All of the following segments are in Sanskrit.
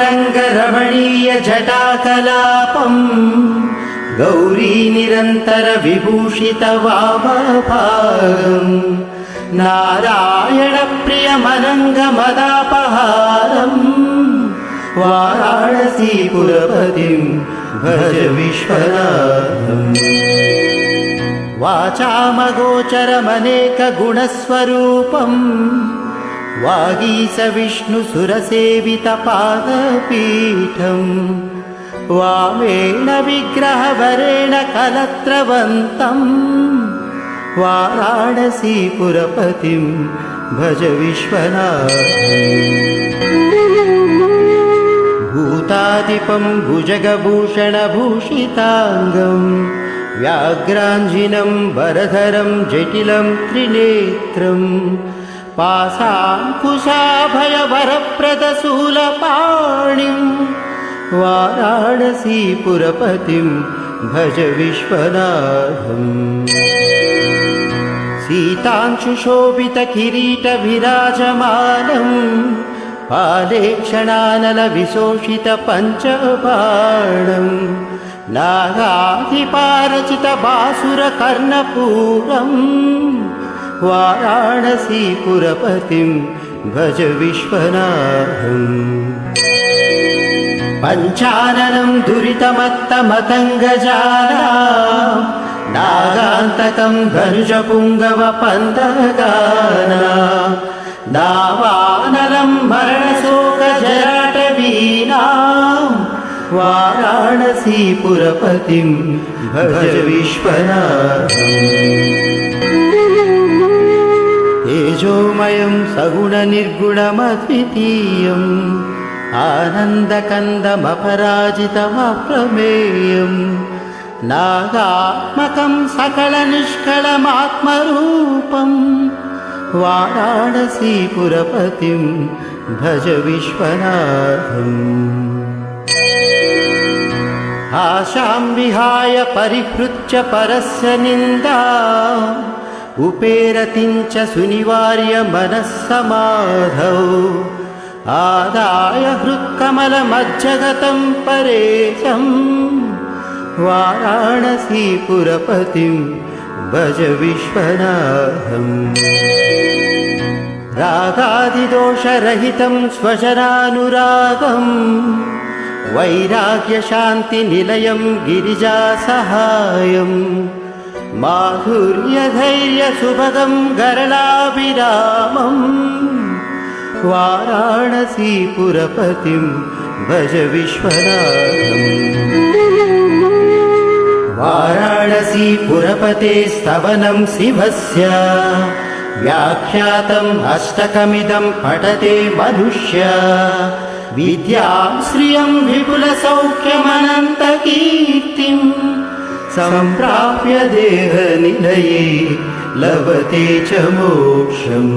गंगातरंगरमणीय जटाकलापम् गौरी निरंतर विभूषित वामभागम् नारायण प्रियमनंगमदापहारम् वाराणसीपुरपतिं भज विश्वनाथम्। वाचामगोचरमनेकगुणस्वरूपम् वागीश विष्णुसुरसेवितपादपीठम् वामेन विग्रहवरेण कलत्रवन्तम् वाराणसीपुरपतिं भज विश्वनाथम्। भूतादिपं भुजगभूषणभूषिताङ्गम् व्याघ्राञ्जिनं वरधरं जटिलं त्रिनेत्रम् पाशाङ्कुशाभयवरप्रदशूलपाणिं वाराणसीपुरपतिं भज विश्वनाथम्। सीतांशुशोभितकिरीटविराजमानम् पाले क्षणानलविशोषितपञ्चबाणम् नागाधिपारचितबासुरकर्णपूरम् वाराणसीपुरपतिं भज विश्वनाथम्। पञ्चाननं दुरितमत्तमतङ्गजानां नागान्तकं धनुजपुङ्गवपन्दगानां दावानलं मरणशोकजराटवीनां वाराणसीपुरपतिं भज विश्वनाथम्। तेजोमयं सगुणनिर्गुणमद्वितीयम् आनन्दकन्दमपराजितमप्रमेयम् नागात्मकं सकलनिष्कळमात्मरूपम् वाराणसीपुरपतिं भज विश्वनाथम्। आशां विहाय परिहृत्य परस्य निन्दा उपेरतिं च सुनिवार्य मनस्समाधौ आदाय हृत्कमलमज्जगतं परेशं वाराणसीपुरपतिं भज विश्वनाथम्। रागादिदोषरहितं स्वजनानुरागम् वैराग्यशान्तिनिलयं गिरिजासहायम् माधुर्यधैर्यसुभगं गरलाभिरामम् वाराणसीपुरपतिं भज विश्वनाथम्। वाराणसीपुरपते स्तवनं शिवस्य व्याख्यातम् अष्टकमिदं पठते मनुष्य विद्यां श्रियं विपुलसौख्यमनन्तकीर्तिं सम्प्राप्य देहनिलये लभते च मोक्षम्।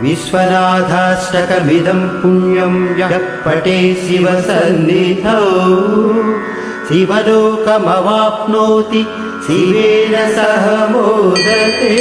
विश्वनाथाष्टकमिदं पुण्यं यः पठे शिवसन्निधौ शिवलोकमवाप्नोति शिवेन सह मोदते।